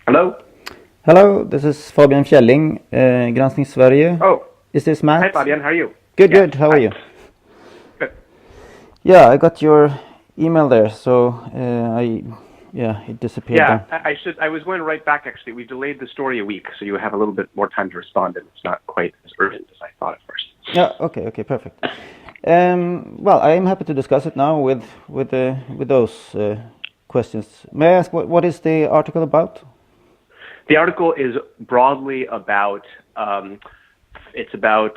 Hello? Hello, this is Fabian Kjelling, Granskning Sverige. Oh. Is this Matt? Hi, Fabian. How are you? Good, Yes. good. How are Hi. you? Good. Yeah, I got your email there, so it disappeared Yeah, then. I was going right back, actually. We delayed the story a week, so you have a little bit more time to respond, and it's not quite as urgent as I thought at first. Yeah, okay, perfect. Well, I am happy to discuss it now with those questions. May I ask what is the article about? The article is broadly about, it's about,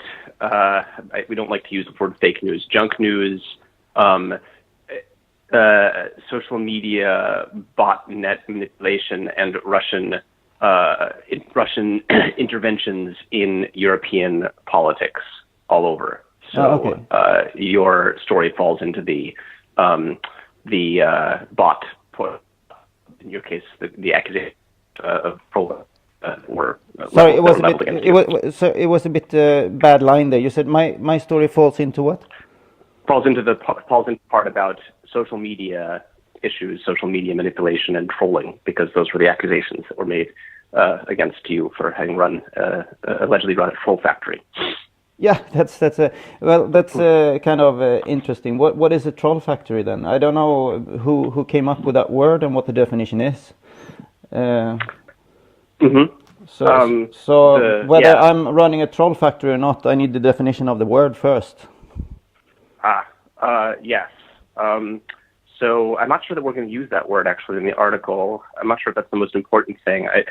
we don't like to use the word fake news, junk news, social media, botnet manipulation, and Russian interventions in European politics all over. So your story falls into the bot, in your case, the accusation of were Sorry, leveled against you. it was a bit bad line there. You said my story falls into what? Falls into part about social media issues, social media manipulation and trolling, because those were the accusations that were made against you for having allegedly run a troll factory. Yeah, that's kind of interesting. What is a troll factory then? I don't know who came up with that word and what the definition is. Whether I'm running a troll factory or not, I need the definition of the word first. Yes. So I'm not sure that we're going to use that word actually in the article. I'm not sure if that's the most important thing. I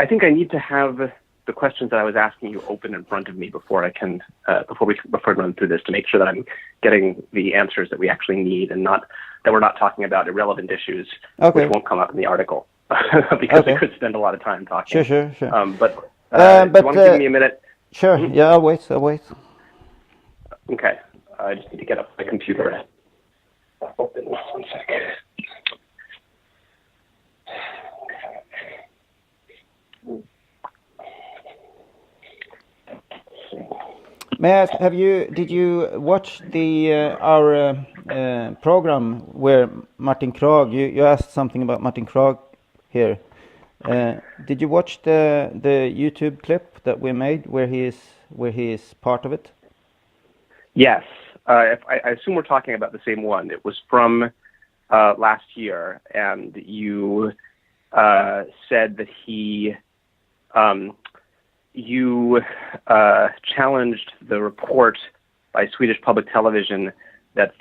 think I need to have the questions that I was asking you open in front of me before I can before we run through this, to make sure that I'm getting the answers that we actually need, and not that we're not talking about irrelevant issues which won't come up in the article because we could spend a lot of time talking. Sure. But you want to give me a minute? Sure. Mm-hmm. Yeah, I'll wait. Okay. I just need to get up my computer. Open 1 second. May I ask, did you watch our program where Martin Krag? You asked something about Martin Krag here. Did you watch the YouTube clip that we made where he is part of it? Yes. I assume we're talking about the same one. It was from last year, and you said that you challenged the report by Swedish public television that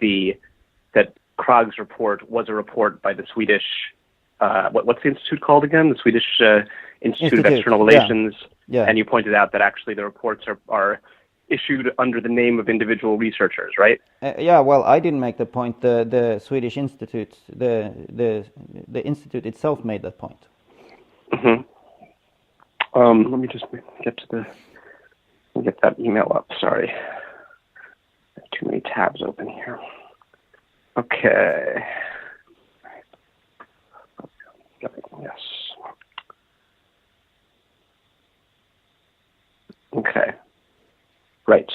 Krag's report was a report by the Swedish what's the institute called again? The Swedish Institute of External Relations. Yeah. And you pointed out that actually the reports are issued under the name of individual researchers, right? Yeah, well, I didn't make the point. The Swedish Institute, the institute itself made that point. Mm-hmm. Let me just get that email up. Sorry, too many tabs open here. Okay. Yes. Okay. Right.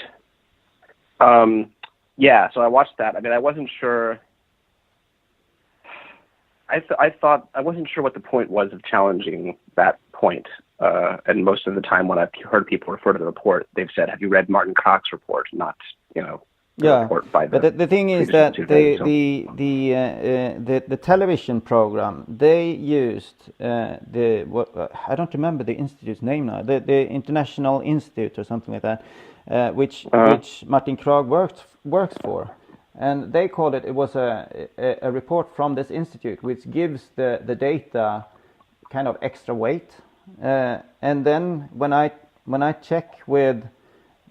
Yeah, so I watched that. I mean, I wasn't sure. I thought I wasn't sure what the point was of challenging that point. And most of the time when I've heard people refer to the report, they've said, "Have you read Martin Krag's report?" Not, report by the. But the thing is that the television program, they used I don't remember the institute's name now, the International Institute or something like that, which Martin Krag works for, and they called it was a report from this institute which gives the data kind of extra weight, and then when I check with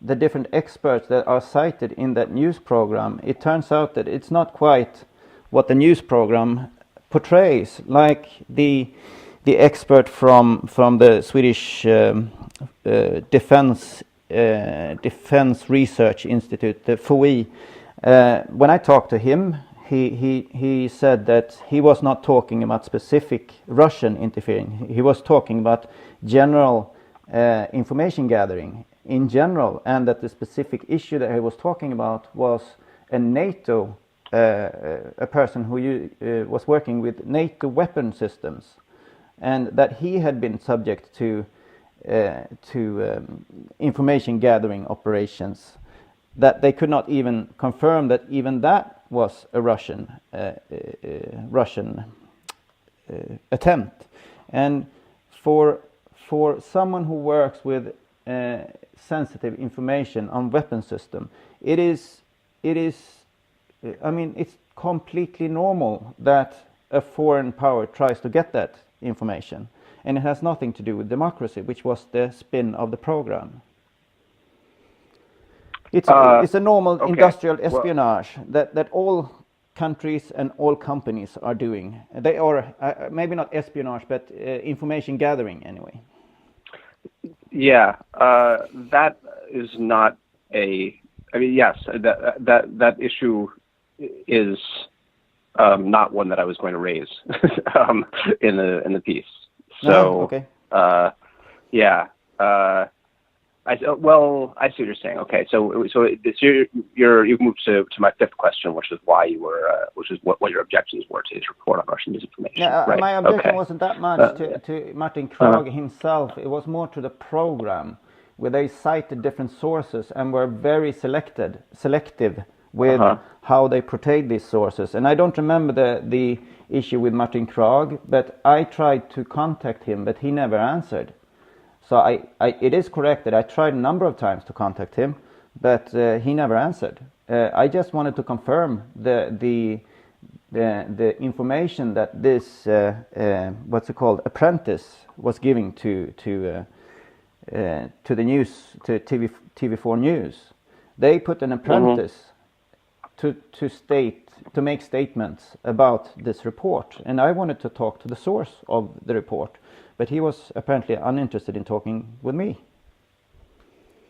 the different experts that are cited in that news program, it turns out that it's not quite what the news program portrays. Like the expert from the Swedish Defense Research Institute, the FOI, when I talked to him, he said that he was not talking about specific Russian interfering. He was talking about general information gathering in general, and that the specific issue that he was talking about was a NATO a person who was working with NATO weapon systems, and that he had been subject to information gathering operations, that they could not even confirm that even that was a Russian attempt. And for someone who works with sensitive information on weapon system, it is I mean, it's completely normal that a foreign power tries to get that information, and it has nothing to do with democracy, which was the spin of the program. It's a normal industrial espionage that all countries and all companies are doing. They are maybe not espionage, but information gathering anyway. Yeah, that is not a. I mean, yes, that issue is not one that I was going to raise in the piece. So, okay. Yeah. I see what you're saying. Okay, so you've moved to my fifth question, which is why you were, which is what your objections were to his report on Russian disinformation. Yeah, right. My objection wasn't that much to Martin Krag himself. It was more to the program, where they cited different sources and were very selective with how they portrayed these sources. And I don't remember the issue with Martin Krag, but I tried to contact him, but he never answered. So it is correct that I tried a number of times to contact him, but he never answered. I just wanted to confirm the information that this what's it called, apprentice was giving to the news, to TV4 News. They put an apprentice to make statements about this report, and I wanted to talk to the source of the report, but he was apparently uninterested in talking with me.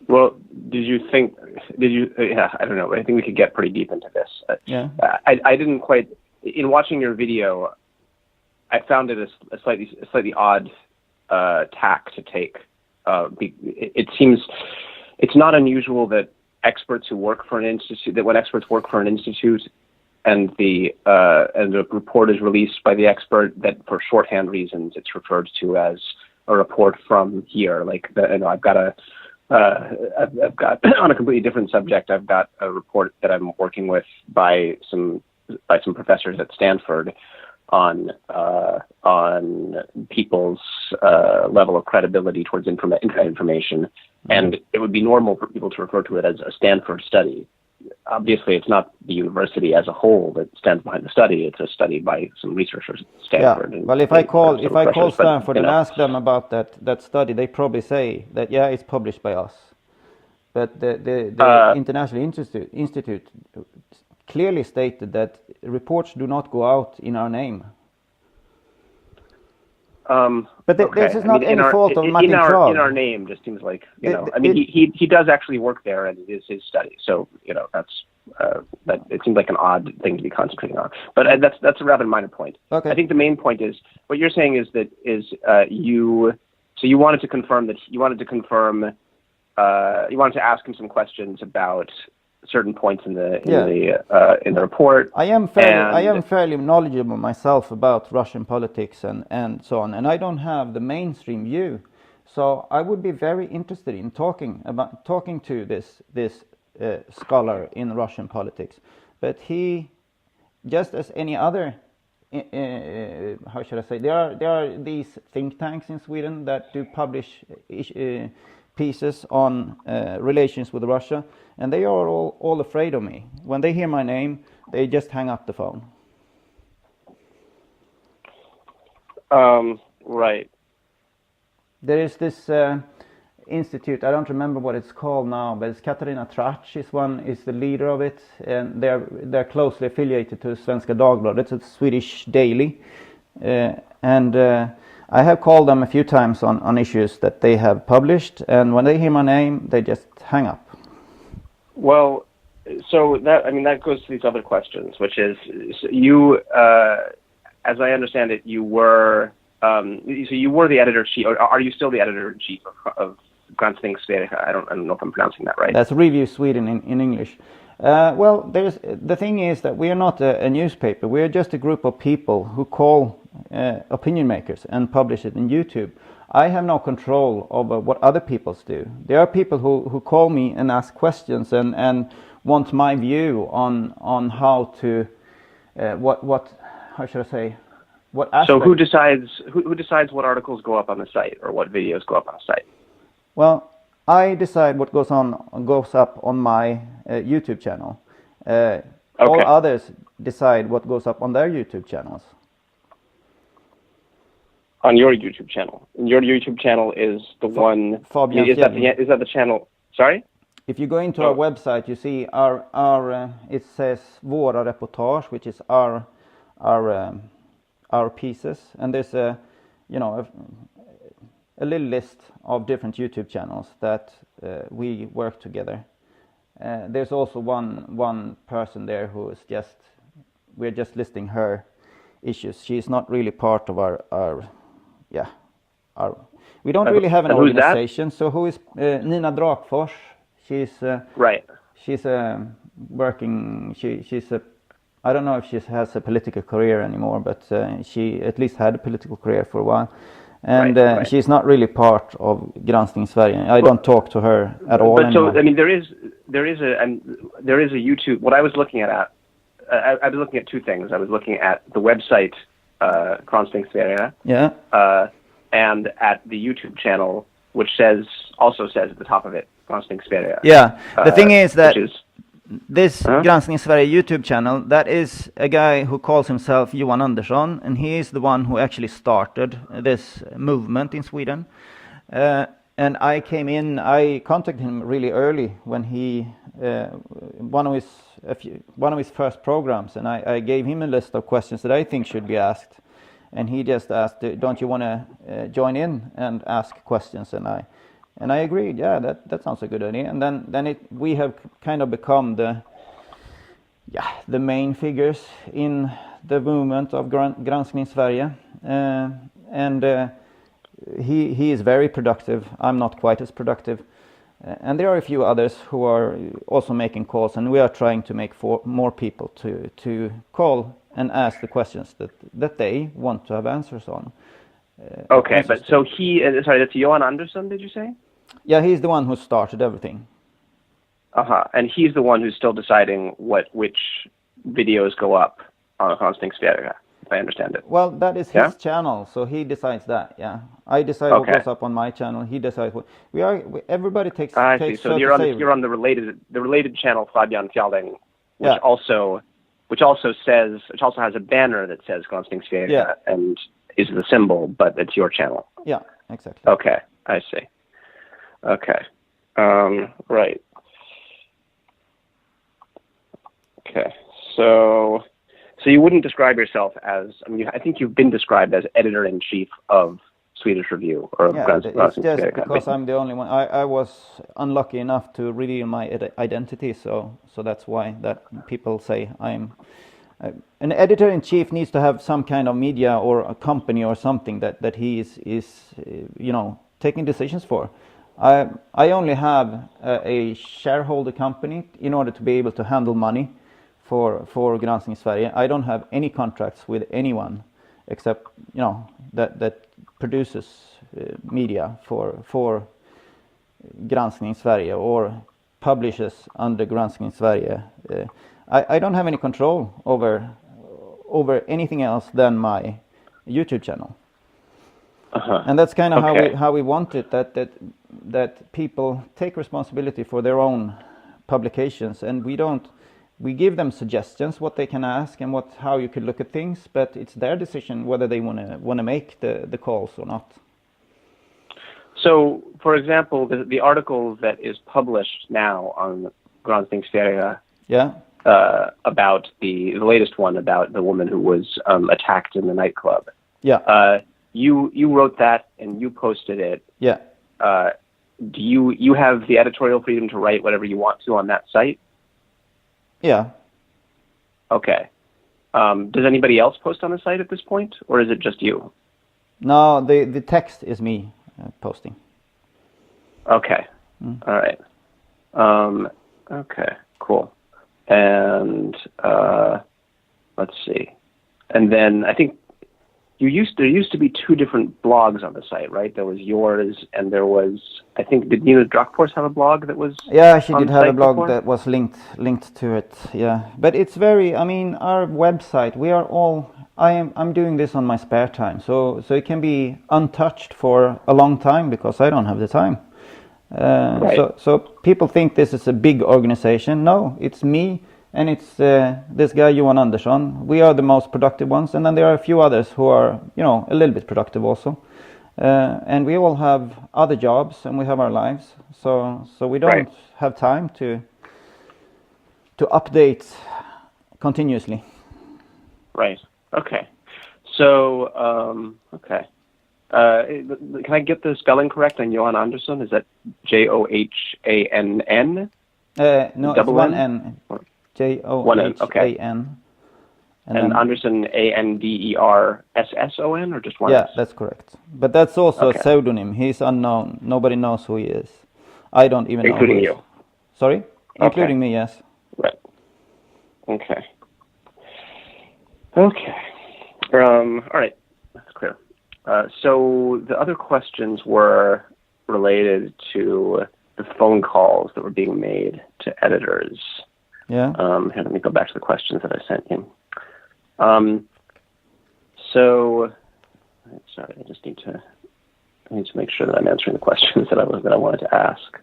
Well, yeah, I don't know. I think we could get pretty deep into this. Yeah. I didn't quite, in watching your video, I found it a slightly odd tack to take. It seems it's not unusual that experts who work for an institute, that when experts work for an institute and the report is released by the expert, that for shorthand reasons it's referred to as a report from here. Like I've got on a completely different subject, I've got a report that I'm working with by some professors at Stanford on people's level of credibility towards internet information, and it would be normal for people to refer to it as a Stanford study. Obviously, it's not the university as a whole that stands behind the study. It's a study by some researchers at Stanford. Yeah. Well, if I call Stanford and ask them about that study, they probably say that it's published by us. But the International Institute clearly stated that reports do not go out in our name. But this is not any fault of Martin Krag. In our name just seems like, I mean, he does actually work there, and it is his study. So, that's that it seems like an odd thing to be concentrating on. But that's a rather minor point. Okay. I think the main point is what you're saying is that you wanted to confirm you wanted to ask him some questions about certain points in the report. I am fairly knowledgeable myself about Russian politics and so on, and I don't have the mainstream view. So I would be very interested in talking to this scholar in Russian politics. But he, just as any other, how should I say? There are these think tanks in Sweden that do publish pieces on relations with Russia, and they are all afraid of me. When they hear my name, they just hang up the phone. Right. There is this institute, I don't remember what it's called now, but it's Katarina Trach is the leader of it, and they're closely affiliated to Svenska Dagbladet. It's a Swedish daily, and I have called them a few times on issues that they have published, and when they hear my name, they just hang up. Well, so that goes to these other questions, which is you, as I understand it, you were the editor-in-chief, or are you still the editor-in-chief of Granskning Sverige? I don't know if I'm pronouncing that right. That's Review Sweden in English. Well, the thing is that we are not a newspaper. We are just a group of people who call opinion makers and publish it in YouTube. I have no control over what other people do. There are people who call me and ask questions and want my view on how to what how should I say, what aspect. So who decides what articles go up on the site or what videos go up on the site? Well, I decide what goes up on my YouTube channel. All others decide what goes up on their YouTube channels. On your YouTube channel. And your YouTube channel is the one. Fabian, is that the channel? Sorry. If you go into our website, you see our it says våra reportage, which is our pieces, and there's a little list of different YouTube channels that we work together. There's also one person there who is we're just listing her issues. She's not really part of our we don't really have an organization. So who is Nina Drakfors? She's right. She's working. She's a. I don't know if she has a political career anymore, but she at least had a political career for a while. And right. She's not really part of Granskning Sverige. I don't talk to her at all. But anymore. So I mean, there is a YouTube. What I was looking at, I was looking at two things. I was looking at the website Granskning Sverige, and at the YouTube channel, which also says at the top of it Granskning Sverige. Yeah, the thing is that this Granskning Sverige YouTube channel, that is a guy who calls himself Johan Andersson, and he is the one who actually started this movement in Sweden. And I contacted him really early when he one of his first programs, and I gave him a list of questions that I think should be asked, and he just asked, "Don't you want to join in and ask questions?" And I agreed. Yeah, that sounds a good idea. And then we have kind of become the main figures in the movement of Granskning Sverige, and he is very productive. I'm not quite as productive, and there are a few others who are also making calls, and we are trying to make more people to call and ask the questions that they want to have answers on. Okay, but so that's Johan Andersson, did you say? Yeah, he's the one who started everything. And he's the one who's still deciding which videos go up on Granskning Sverige, if I understand it. Well, that is his channel, so he decides that. Yeah, I decide what goes up on my channel. He decides what everybody takes. I see. So you're on the related channel Fabian Fjalding, which also has a banner that says Granskning Sverige and is the symbol, but it's your channel. Yeah, exactly. Okay, I see. Okay, right. Okay, so you wouldn't describe yourself as, I think you've been described as editor-in-chief of Swedish Review or it's just because I'm the only one. I was unlucky enough to reveal my identity, so that's why that people say I'm. An editor-in-chief needs to have some kind of media or a company or something that he is taking decisions for. I only have a shareholder company in order to be able to handle money for Granskning Sverige. I don't have any contracts with anyone except that produces media for Granskning Sverige or publishes under Granskning Sverige. I don't have any control over anything else than my YouTube channel. And that's kind of how we want it, that people take responsibility for their own publications, and we give them suggestions what they can ask and how you could look at things, but it's their decision whether they want to make the calls or not. So, for example, the article that is published now on Granskning Sverige, about the latest one about the woman who was attacked in the nightclub. Yeah. You wrote that and you posted it. Yeah. Do you have the editorial freedom to write whatever you want to on that site? Yeah. Okay. Does anybody else post on the site at this point, or is it just you? No, the text is me posting. Okay. All right. Okay. Cool. and let's see. And then I think there used to be two different blogs on the site, right? There was yours, and there was, I think, did Nina Drakfors have a blog that was? Yeah, she did have a blog before? that was linked to it. Yeah, but it's very. I mean, our website. We are all. I'm doing this on my spare time, so it can be untouched for a long time because I don't have the time. Right. So people think this is a big organization. No, it's me and it's this guy Johan Andersson. We are the most productive ones, and then there are a few others who are, a little bit productive also. And we all have other jobs and we have our lives, so we don't have time to update continuously. Right. Okay. So okay. Can I get the spelling correct on Johan Andersson? Is that Johann? No, it's one N. Johann. Okay. And then Andersson Andersson or just one? Yeah, that's correct. But that's also a pseudonym. He's unknown. Nobody knows who he is. I don't even know. Including you. Sorry? Including me, yes. Right. Okay. Okay. All right. That's clear. So the other questions were related to the phone calls that were being made to editors. Yeah. Here, let me go back to the questions that I sent you. So, sorry, I need to make sure that I'm answering the questions that I wanted to ask.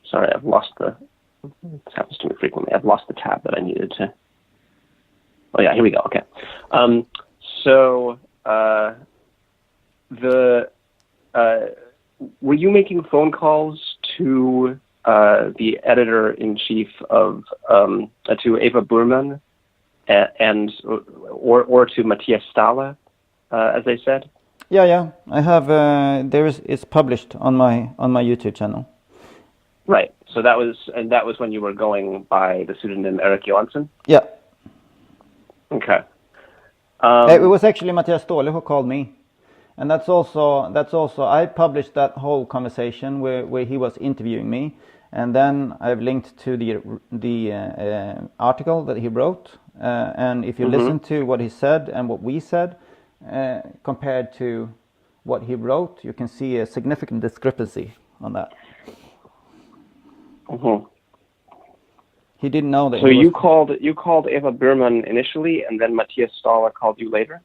Sorry, I've lost this happens to me frequently. I've lost the tab that I needed to. Oh yeah, here we go. Okay. Were you making phone calls to the editor-in-chief of to Eva Burman and or to Matthias Stahle, as they said? Yeah. I have. It's published on my YouTube channel. Right. So that was when you were going by the pseudonym Erik Johansson? Yeah. Okay. It was actually Matthias Stahle who called me, and that's also I published that whole conversation where he was interviewing me, and then I've linked to the article that he wrote, and if you listen to what he said and what we said, compared to what he wrote, you can see a significant discrepancy on that. He didn't know that. So you called Eva Burman initially, and then Matthias Stahle called you later?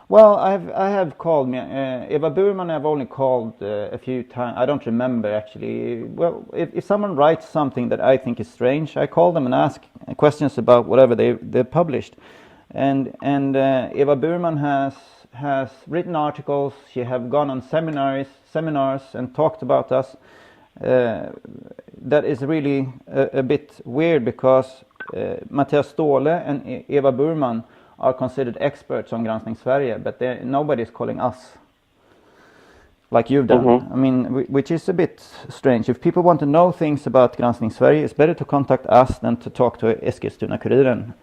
Well, I have called me Eva Burman. I've only called a few times. I don't remember actually. Well, if someone writes something that I think is strange, I call them and ask questions about whatever they published. And Eva Burman has written articles. She have gone on seminars and talked about us. That is really a bit weird because Matthias Stahle and Eva Burman are considered experts on Granskning Sverige, but nobody is calling us like you've done. I mean, which is a bit strange. If people want to know things about Granskning Sverige, it's better to contact us than to talk to Eskilstuna-Kuriren.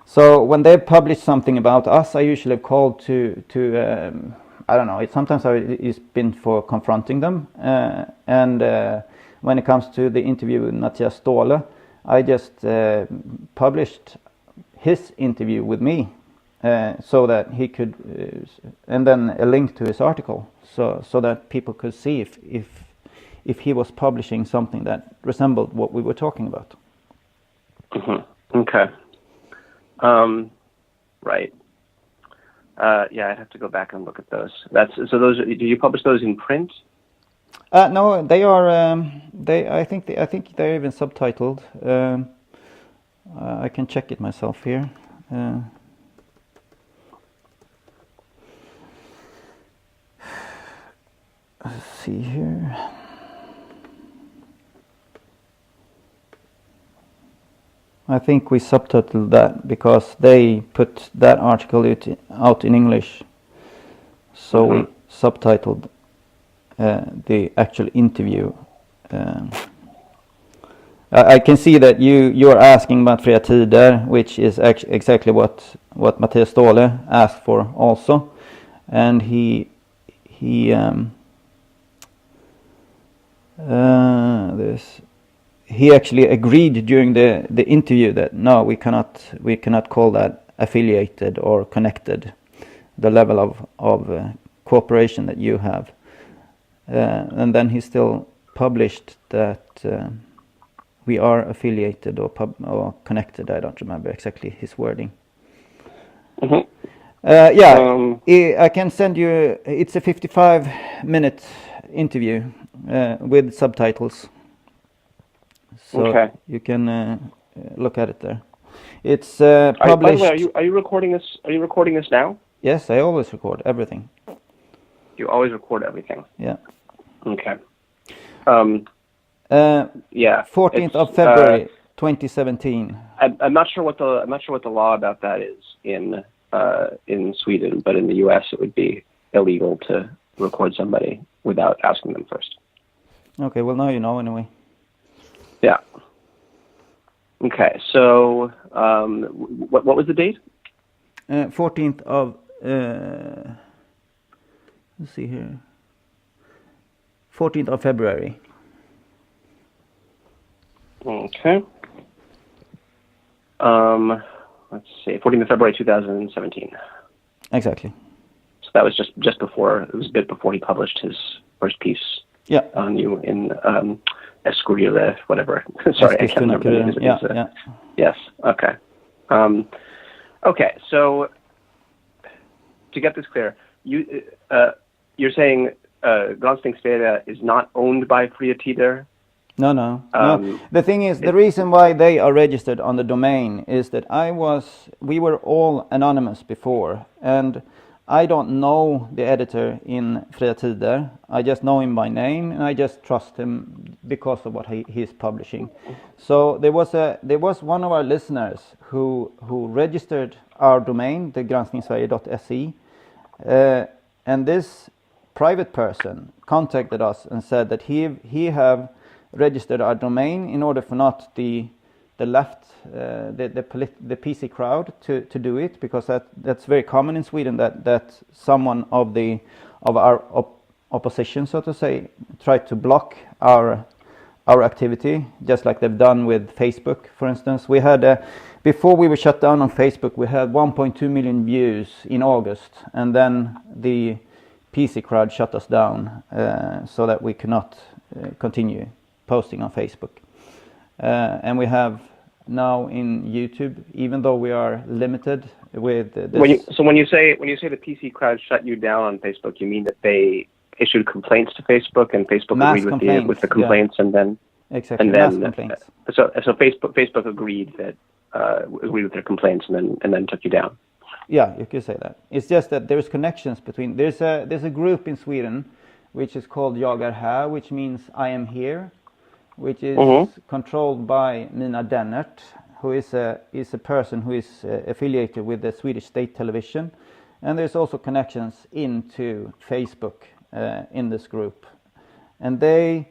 So when they publish something about us, I usually have called to I don't know. Sometimes it's been for confronting them, and when it comes to the interview with Matthias Stahle, I just published his interview with me, so that he could, and then a link to his article, so that people could see if he was publishing something that resembled what we were talking about. Okay. Right. Yeah, I'd have to go back and look at those. Those. Do you publish those in print? No, they are. I think they're even subtitled. I can check it myself here. Let's see here. I think we subtitled that because they put that article out in English. So we subtitled the actual interview I can see that you're asking about Fria Tider, which is exactly what Mattias Ståhle asked for also, and he actually agreed during the interview that no, we cannot call that affiliated or connected, the level of cooperation that you have, and then he still published that we are affiliated or connected. I don't remember exactly his wording. Mm-hmm. I can send you. It's a 55-minute interview with subtitles, so okay. You can look at it there. It's published. By the way, are you recording this? Are you recording this now? Yes, I always record everything. You always record everything. Yeah. Okay. Yeah. 14th of February, 2017. I'm not sure what the law about that is in Sweden, but in the U.S. it would be illegal to record somebody without asking them first. Okay. Well, now you know anyway. Yeah. Okay. So, what was the date? 14th of. Let's see here. 14th of February. Okay. Let's see. 14th of February 2017. Exactly. So that was just before. It was a bit before he published his first piece. Yeah. On you in Escurrile, whatever. Sorry, I can't remember the name. Yeah. Yes. Okay. Okay. So to get this clear, you're saying Granskning Sverige is not owned by Fria Tider? No. The thing is, the reason why they are registered on the domain is that we were all anonymous before, and I don't know the editor in Fria Tider. I just know him by name, and I just trust him because of what he's publishing. So there was one of our listeners who registered our domain, the granskningssverige.se, and this private person contacted us and said that he have registered our domain in order for not the left, the PC crowd to do it, because that's very common in Sweden that someone of our opposition, so to say, tried to block our activity, just like they've done with Facebook, for instance. We had before we were shut down on Facebook, we had 1.2 million views in August, and then the PC crowd shut us down so that we could not continue posting on Facebook. And we have now in YouTube, even though we are limited with this. When you say the PC crowd shut you down on Facebook, you mean that they issued complaints to Facebook and Facebook agreed with the complaints, yeah. And then exactly and then mass complaints. So Facebook agreed with their complaints and then took you down. Yeah, you could say that. It's just that there's connections between. There's a group in Sweden which is called Jag är här, which means I am here, which is controlled by Mina Dennert, who is a person who is affiliated with the Swedish state television, and there's also connections into Facebook in this group, and they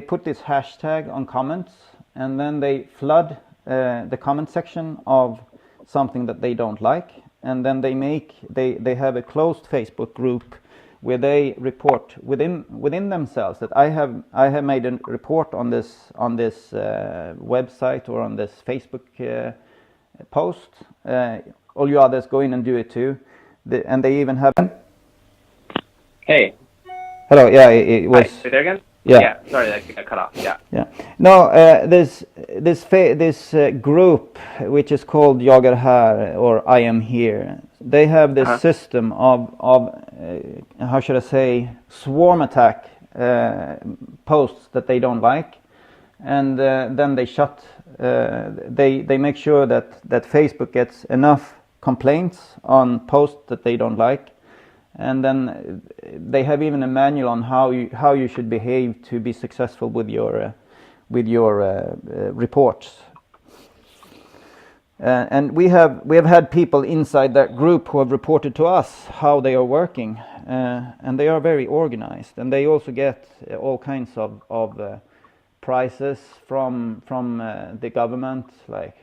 put this hashtag on comments, and then they flood the comment section of something that they don't like, and then they have a closed Facebook group where they report within themselves that I have made a report on this website or on this Facebook post. All you others go in and do it too, and they even have. Hey. Hello. Yeah, it was. Hi, are you there again? Yeah. Sorry, that got cut off. Yeah. Yeah. No, this group which is called Jag är här or I am here. They have this system of how should I say, swarm attack posts that they don't like, and then they shut. They make sure that Facebook gets enough complaints on posts that they don't like, and then they have even a manual on how you should behave to be successful with your reports. And we have had people inside that group who have reported to us how they are working, and they are very organized, and they also get all kinds of prizes from the government. Like,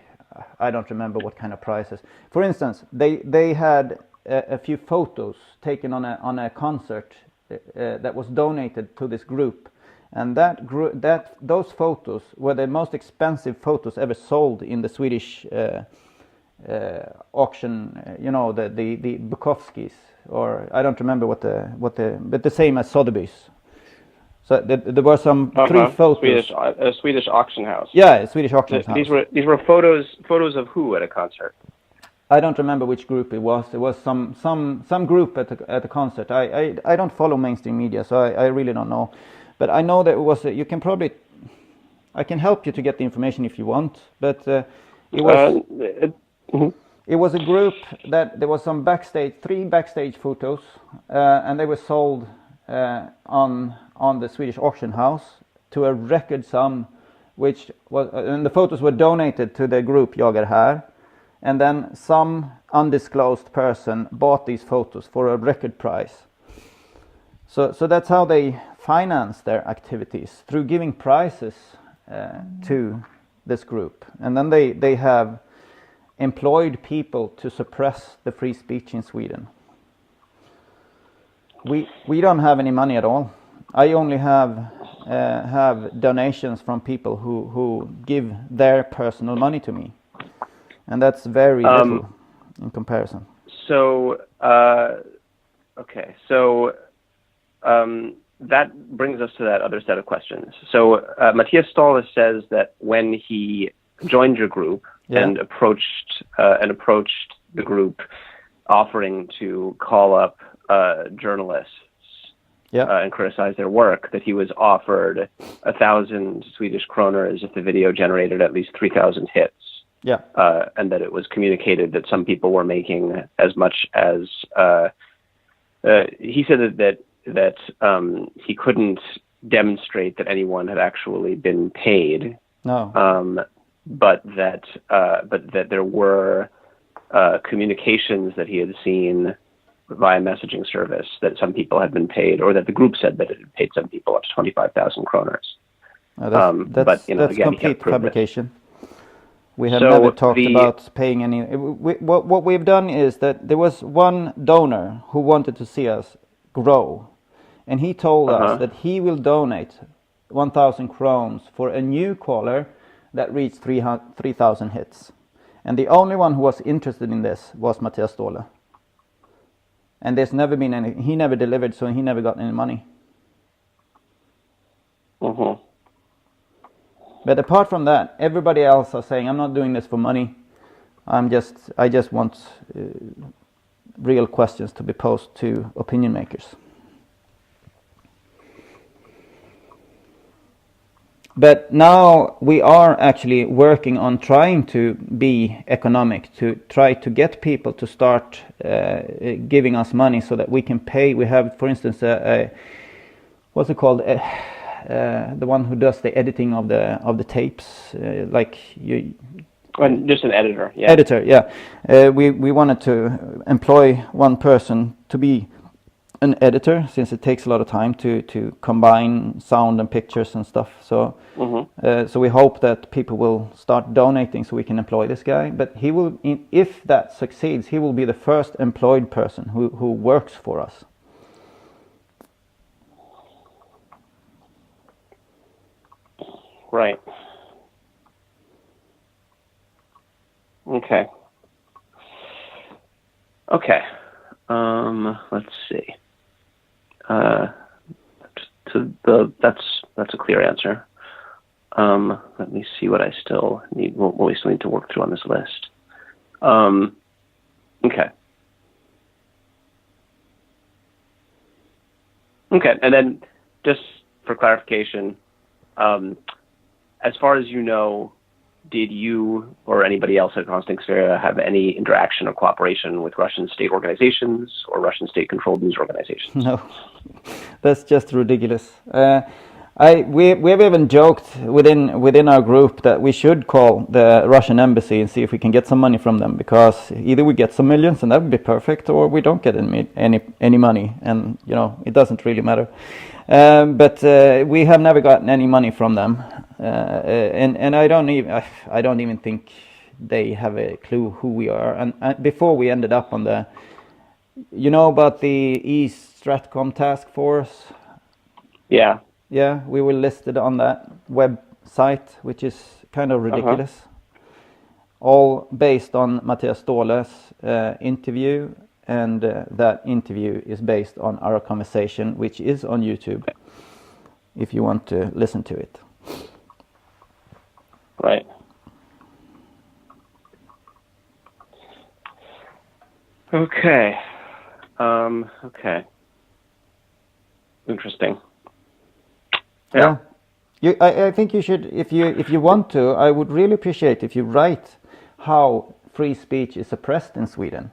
I don't remember what kind of prizes. For instance, they had a few photos taken on a concert that was donated to this group, and those photos were the most expensive photos ever sold in the Swedish auction. The Bukowskis, or I don't remember but the same as Sotheby's. So there were some 3 photos. Swedish auction house. Yeah, a Swedish auction house. These were photos of who at a concert? I don't remember which group it was. It was some group at the concert. I don't follow mainstream media, so I really don't know. But I know that it was. You can probably. I can help you to get the information if you want. But it was. It was a group that there was some 3 backstage photos, and they were sold on the Swedish auction house to a record sum, which was, and the photos were donated to the group Jagar Här, and then some undisclosed person bought these photos for a record price. So that's how they finance their activities, through giving prizes to this group, and then they have employed people to suppress the free speech in Sweden. We don't have any money at all. I only have donations from people who give their personal money to me, and that's very little in comparison. So that brings us to that other set of questions. So Matthias Ståhle says that when he joined your group and approached the group, offering to call up journalists and criticize their work, that he was offered 1,000 Swedish kroners if the video generated at least 3,000 hits. And that it was communicated that some people were making as much as he said that he couldn't demonstrate that anyone had actually been paid. No. But that there were communications that he had seen via messaging service that some people had been paid, or that the group said that it had paid some people up to 25,000 kroners. That's again, complete fabrication. We have never talked about paying any. What we've done is that there was one donor who wanted to see us grow, and he told us that he will donate 1,000 crowns for a new caller that reached 3,000 hits. And the only one who was interested in this was Matthias Ståhle. And there's never been any, he never delivered, so he never got any money. But apart from that, everybody else are saying, I'm not doing this for money. I just want real questions to be posed to opinion makers. But now we are actually working on trying to be economic, to try to get people to start giving us money so that we can pay. We have, for instance, what's it called? The one who does the editing of the tapes, like you. Just an editor. Yeah. Editor, yeah. We wanted to employ one person to be an editor, since it takes a lot of time to combine sound and pictures and stuff. So so we hope that people will start donating so we can employ this guy. But he will, if that succeeds, he will be the first employed person who works for us. Right. Okay. Let's see. That's a clear answer. Let me see what I still need. What we still need to work through on this list. Okay. Okay, and then just for clarification, as far as you know, did you or anybody else at Granskning Sverige have any interaction or cooperation with Russian state organizations or Russian state-controlled news organizations? No, that's just ridiculous. We've even joked within our group that we should call the Russian embassy and see if we can get some money from them, because either we get some millions and that would be perfect, or we don't get any money, and it doesn't really matter. But we have never gotten any money from them. and I don't even think they have a clue who we are. And before we ended up on the, about the East Stratcom task force. Yeah. Yeah, we were listed on that website, which is kind of ridiculous. All based on Mattias Ståhle's interview, and that interview is based on our conversation, which is on YouTube, if you want to listen to it. Right. Okay. Okay. Interesting. Yeah. I think you should, if you want to, I would really appreciate if you write how free speech is suppressed in Sweden,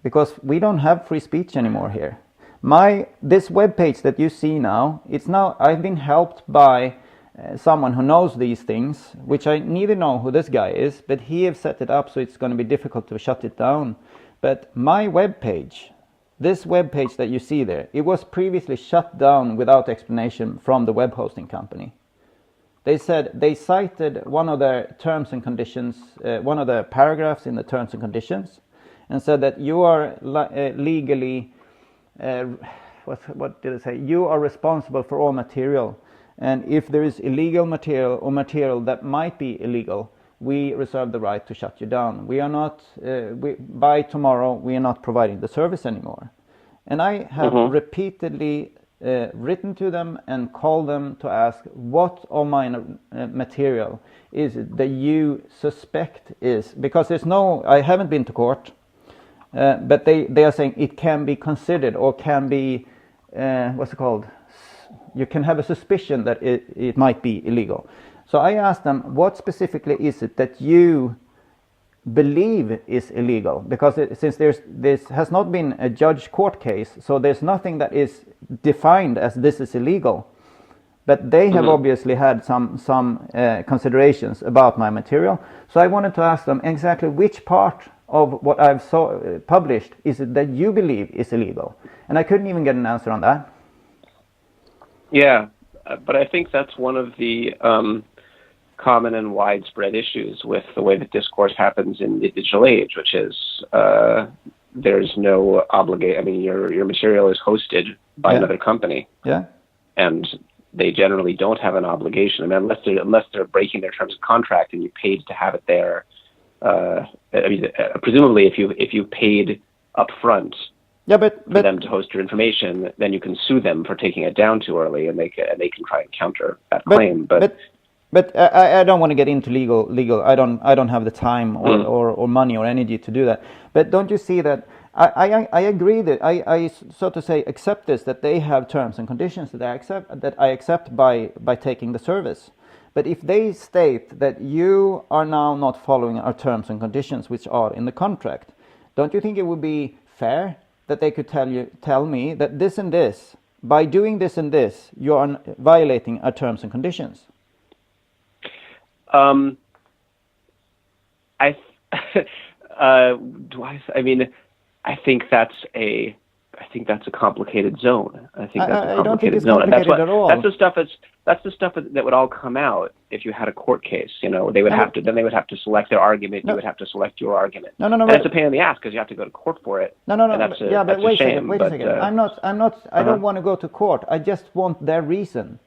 because we don't have free speech anymore here. This webpage that you see now, I've been helped by someone who knows these things, which I neither know who this guy is, but he has set it up so it's going to be difficult to shut it down. But my webpage, this webpage that you see there, it was previously shut down without explanation from the web hosting company. They cited one of their terms and conditions, one of the paragraphs in the terms and conditions, and said that you are legally, what did it say? You are responsible for all material, and if there is illegal material or material that might be illegal, we reserve the right to shut you down. We are not, by tomorrow, we are not providing the service anymore. And I have repeatedly written to them and called them to ask what of my material is it that you suspect is, because I haven't been to court, but they are saying it can be considered or can be, you can have a suspicion that it might be illegal. So I asked them, what specifically is it that you believe is illegal? Because since this has not been a judge court case, so there's nothing that is defined as this is illegal. But they have obviously had some considerations about my material. So I wanted to ask them exactly which part of what I've published is it that you believe is illegal. And I couldn't even get an answer on that. Yeah, but I think that's one of the common and widespread issues with the way that discourse happens in the digital age, which is there's no obligation. I mean, your material is hosted by another company, and they generally don't have an obligation. I mean, unless they're breaking their terms of contract and you paid to have it there. Presumably, if you paid upfront. For them to host your information, then you can sue them for taking it down too early, and they can try and counter that claim. But I don't want to get into legal. I don't have the time or money or energy to do that. But don't you see that I agree that I so to say accept this, that they have terms and conditions that I accept by taking the service. But if they state that you are now not following our terms and conditions, which are in the contract, don't you think it would be fair that they could tell me that this and this, by doing this and this, you are violating our terms and conditions? I think that's a complicated zone. I don't think it's complicated at all. That's the stuff that would all come out if you had a court case. They would have to select their argument. You would have to select your argument. And it's a pain in the ass because you have to go to court for it. But wait a second. I'm not. I don't want to go to court. I just want their reason.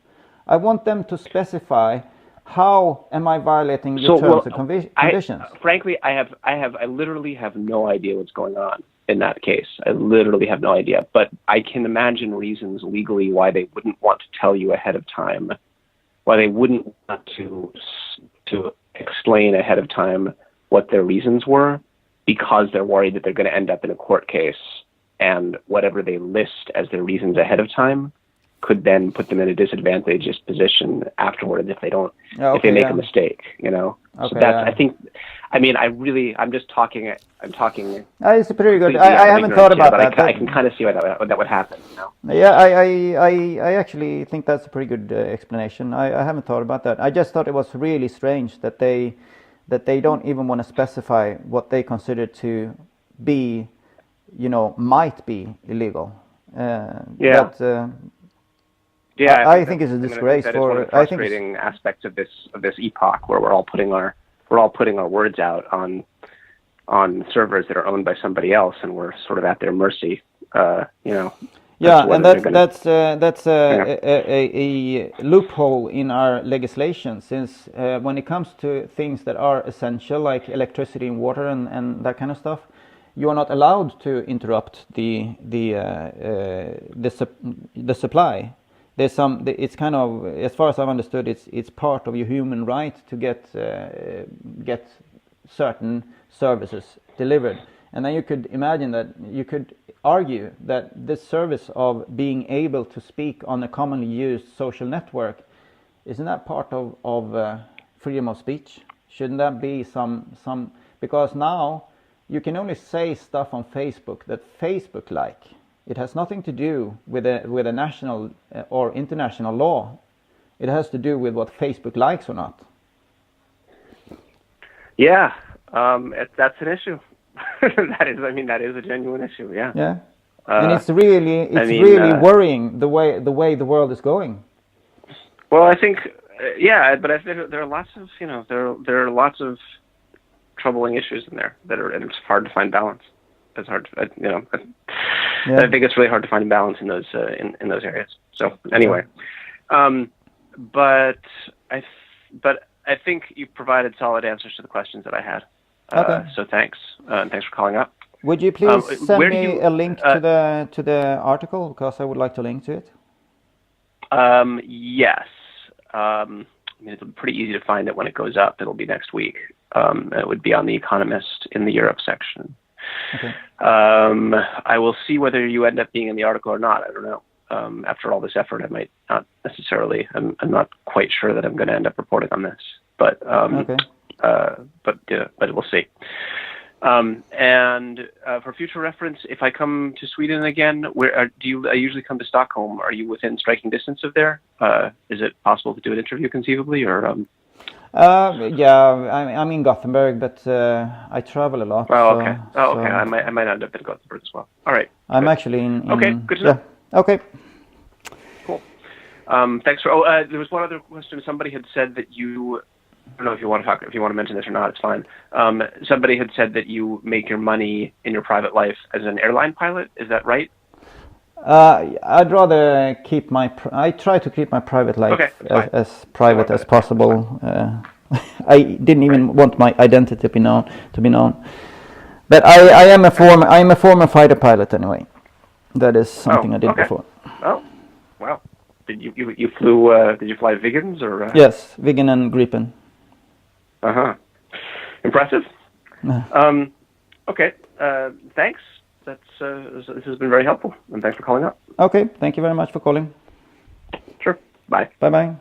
I want them to specify how am I violating your terms and conditions. Frankly, I literally have no idea what's going on in that case. I literally have no idea, but I can imagine reasons legally why they wouldn't want to tell you ahead of time, why they wouldn't want to explain ahead of time what their reasons were, because they're worried that they're going to end up in a court case, and whatever they list as their reasons ahead of time could then put them in a disadvantageous position afterwards if they make a mistake, Okay, so that's, I think, I'm just talking. I'm talking. It's pretty good. I haven't thought about that. I can kind of see why that would happen. Yeah, I actually think that's a pretty good explanation. I haven't thought about that. I just thought it was really strange that they don't even want to specify what they consider to be, might be illegal. Yeah, I think it's a disgrace that is one of the frustrating aspects of this epoch, where we're all putting our words out on servers that are owned by somebody else, and we're sort of at their mercy. Yeah, and that's a loophole in our legislation, since when it comes to things that are essential, like electricity and water and that kind of stuff, you are not allowed to interrupt the supply. It's kind of, as far as I've understood, it's part of your human right to get certain services delivered. And then you could imagine that you could argue that this service of being able to speak on a commonly used social network, isn't that part of freedom of speech? Shouldn't that be some because now you can only say stuff on Facebook that Facebook like. It has nothing to do with a national or international law. It has to do with what Facebook likes or not. Yeah, that's an issue. that is a genuine issue. Yeah. Yeah. And it's really worrying the way the world is going. Well, I think but I think there are lots of there are lots of troubling issues in there and it's hard to find balance. It's hard to, I think it's really hard to find a balance in those areas. So anyway, but I think you provided solid answers to the questions that I had. Okay. So thanks, and thanks for calling up. Would you please send me a link to the article, because I would like to link to it? Yes. It's pretty easy to find it when it goes up. It'll be next week. It would be on the Economist in the Europe section. Okay. I will see whether you end up being in the article or not. I don't know. After all this effort, I might not necessarily. I'm not quite sure that I'm going to end up reporting on this, but okay. But we'll see. And for future reference, if I come to Sweden again, I usually come to Stockholm. Are you within striking distance of there? Is it possible to do an interview conceivably, or? Yeah, I'm in Gothenburg, but I travel a lot. Oh, okay. Okay. I might end up in Gothenburg as well. All right. I'm good. Actually in. Okay. Good to know. Okay. Cool. Thanks for. There was one other question. Somebody had said that you. I don't know if you want to mention this or not. It's fine. Somebody had said that you make your money in your private life as an airline pilot. Is that right? I'd rather keep I try to keep my private life as private as possible. I didn't even want my identity to be known. But I am a former fighter pilot anyway. That is something I did before. Oh, wow! Did you flew? Did you fly Viggens or? Yes, Viggen and Gripen. Impressive. Okay. Thanks. This has been very helpful, and thanks for calling up. Okay. Thank you very much for calling. Sure. Bye. Bye-bye.